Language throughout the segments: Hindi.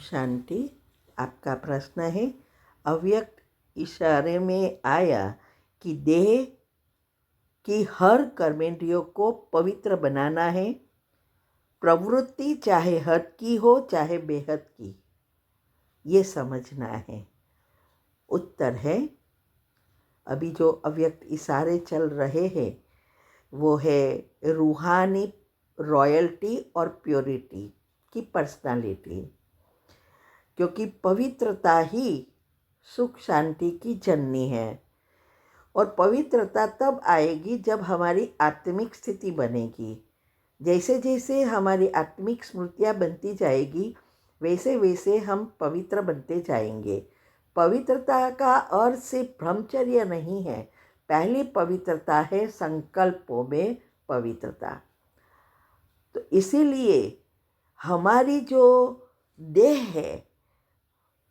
शांति। आपका प्रश्न है, अव्यक्त इशारे में आया कि देह की हर कर्मेंद्रियों को पवित्र बनाना है। प्रवृत्ति चाहे हद की हो चाहे बेहद की, ये समझना है। उत्तर है, अभी जो अव्यक्त इशारे चल रहे हैं वो है रूहानी रॉयल्टी और प्योरिटी की पर्सनालिटी, क्योंकि पवित्रता ही सुख शांति की जननी है। और पवित्रता तब आएगी जब हमारी आत्मिक स्थिति बनेगी। जैसे जैसे हमारी आत्मिक स्मृतियाँ बनती जाएगी वैसे वैसे हम पवित्र बनते जाएंगे। पवित्रता का अर्थ सिर्फ ब्रह्मचर्य नहीं है। पहली पवित्रता है संकल्पों में पवित्रता। तो इसीलिए हमारी जो देह है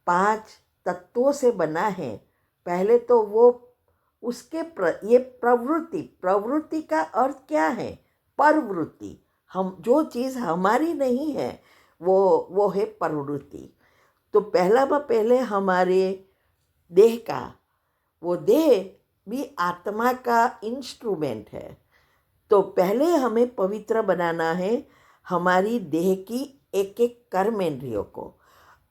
5 तत्वों से बना है। पहले तो वो उसके ये प्रवृत्ति का अर्थ क्या है? परवृत्ति। हम जो चीज़ हमारी नहीं है वो है प्रवृत्ति। तो पहले हमारे देह का, वो देह भी आत्मा का इंस्ट्रूमेंट है। तो पहले हमें पवित्र बनाना है हमारी देह की एक एक कर्मेंद्रियों को।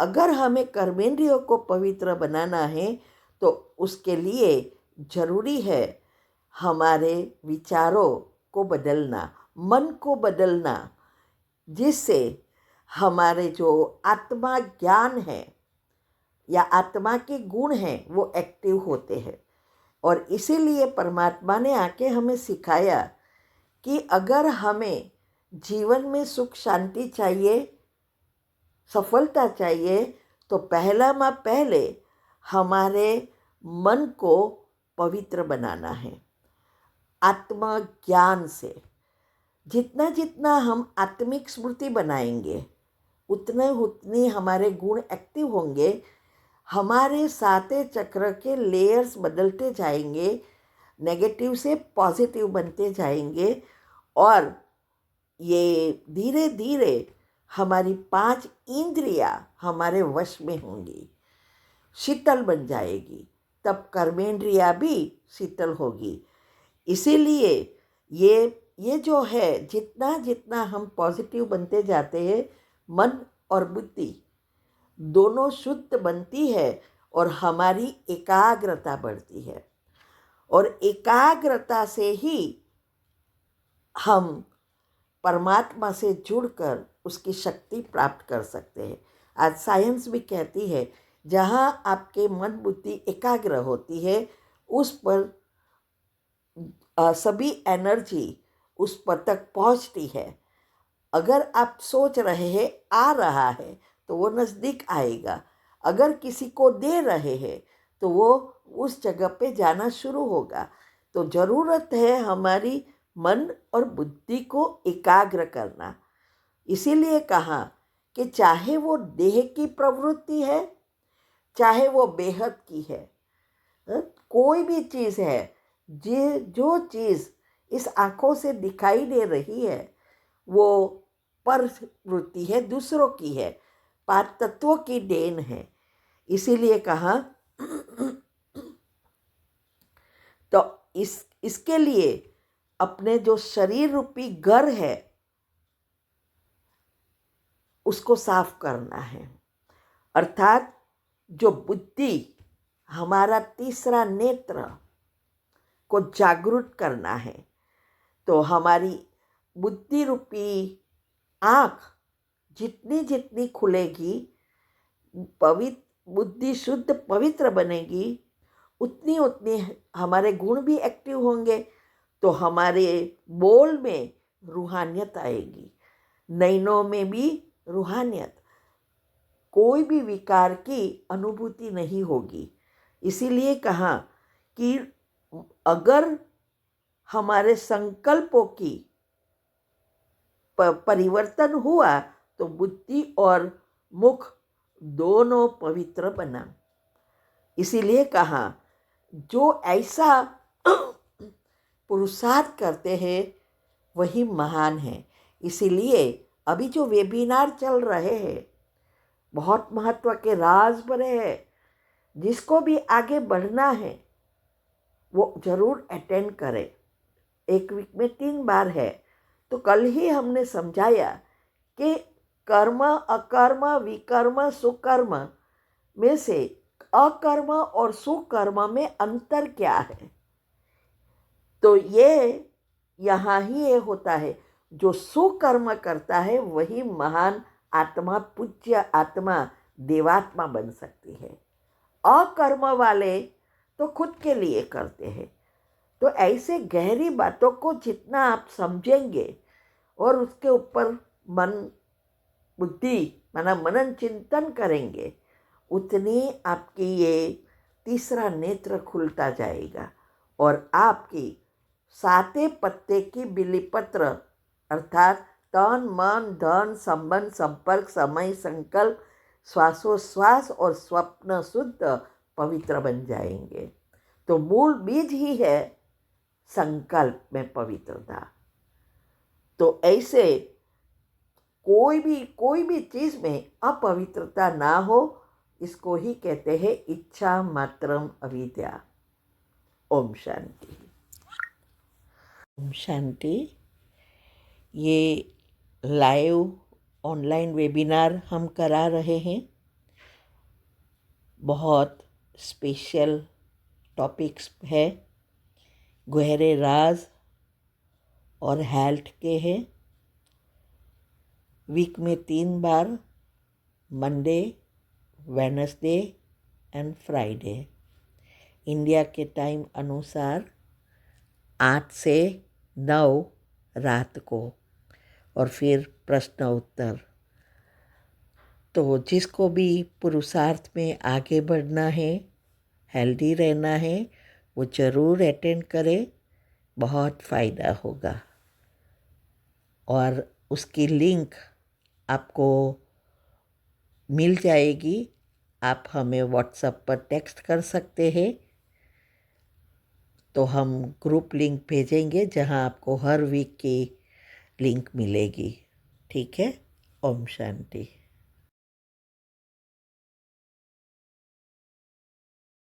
अगर हमें कर्मेंद्रियों को पवित्र बनाना है तो उसके लिए जरूरी है हमारे विचारों को बदलना, मन को बदलना, जिससे हमारे जो आत्मा ज्ञान है या आत्मा के गुण हैं वो एक्टिव होते हैं। और इसीलिए परमात्मा ने आके हमें सिखाया कि अगर हमें जीवन में सुख शांति चाहिए, सफलता चाहिए, तो पहले हमारे मन को पवित्र बनाना है आत्मज्ञान से। जितना जितना हम आत्मिक स्मृति बनाएंगे उतनी हमारे गुण एक्टिव होंगे। हमारे साते चक्र के लेयर्स बदलते जाएंगे, नेगेटिव से पॉजिटिव बनते जाएंगे और ये धीरे धीरे हमारी 5 इंद्रियां हमारे वश में होंगी, शीतल बन जाएगी। तब कर्मेंद्रियां भी शीतल होगी। इसीलिए ये जो है, जितना जितना हम पॉजिटिव बनते जाते हैं, मन और बुद्धि दोनों शुद्ध बनती है और हमारी एकाग्रता बढ़ती है। और एकाग्रता से ही हम परमात्मा से जुड़कर उसकी शक्ति प्राप्त कर सकते हैं। आज साइंस भी कहती है जहाँ आपके मन बुद्धि एकाग्र होती है उस पर सभी एनर्जी उस पर तक पहुँचती है। अगर आप सोच रहे हैं आ रहा है तो वो नज़दीक आएगा। अगर किसी को दे रहे हैं तो वो उस जगह पे जाना शुरू होगा। तो ज़रूरत है हमारी मन और बुद्धि को एकाग्र करना। इसीलिए कहा कि चाहे वो देह की प्रवृत्ति है चाहे वो बेहद की है, कोई भी चीज़ है, जो चीज़ इस आँखों से दिखाई दे रही है वो प्रवृत्ति है, दूसरों की है, 5 तत्वों की देन है। इसीलिए कहा तो इसके लिए अपने जो शरीर रूपी घर है उसको साफ करना है। अर्थात जो बुद्धि, हमारा तीसरा नेत्र को जागरूक करना है। तो हमारी बुद्धि रूपी आँख जितनी जितनी खुलेगी, बुद्धि शुद्ध पवित्र बनेगी, उतनी उतनी हमारे गुण भी एक्टिव होंगे। तो हमारे बोल में रूहानियत आएगी, नयनों में भी रूहानियत, कोई भी विकार की अनुभूति नहीं होगी। इसीलिए कहा कि अगर हमारे संकल्पों की परिवर्तन हुआ तो बुद्धि और मुख दोनों पवित्र बना। इसीलिए कहा जो ऐसा पुरुषार्थ करते हैं वही महान है। इसीलिए अभी जो वेबिनार चल रहे हैं बहुत महत्व के राज भरे हैं। जिसको भी आगे बढ़ना है वो ज़रूर अटेंड करे। एक वीक में 3 बार है। तो कल ही हमने समझाया कि कर्म, अकर्म, विकर्म, सुकर्म में से अकर्म और सुकर्म में अंतर क्या है। तो ये यहाँ ही ये होता है, जो सुकर्म करता है वही महान आत्मा, पूज्य आत्मा, देवात्मा बन सकती है। अकर्म वाले तो खुद के लिए करते हैं। तो ऐसे गहरी बातों को जितना आप समझेंगे और उसके ऊपर मन बुद्धि माना मनन चिंतन करेंगे, उतनी आपकी ये तीसरा नेत्र खुलता जाएगा और आपकी साते पत्ते की बिलीपत्र अर्थात तन, मन, धन, संबंध, संपर्क, समय, संकल्प, श्वासोश्वास और स्वप्न शुद्ध पवित्र बन जाएंगे। तो मूल बीज ही है संकल्प में पवित्रता। तो ऐसे कोई भी चीज़ में अपवित्रता ना हो, इसको ही कहते हैं इच्छा मात्रम अविद्या। ओम शांति। ओम शांति। ये लाइव ऑनलाइन वेबिनार हम करा रहे हैं। बहुत स्पेशल टॉपिक्स है, गहरे राज और हेल्थ के हैं। वीक में 3 बार, Monday, Wednesday and Friday, India के टाइम अनुसार 8 से 9 रात को, और फिर प्रश्न उत्तर। तो जिसको भी पुरुषार्थ में आगे बढ़ना है, हेल्दी रहना है, वो ज़रूर अटेंड करे, बहुत फ़ायदा होगा। और उसकी लिंक आपको मिल जाएगी। आप हमें व्हाट्सएप पर टेक्स्ट कर सकते हैं, तो हम ग्रुप लिंक भेजेंगे जहां आपको हर वीक की लिंक मिलेगी। ठीक है। ओम शांति।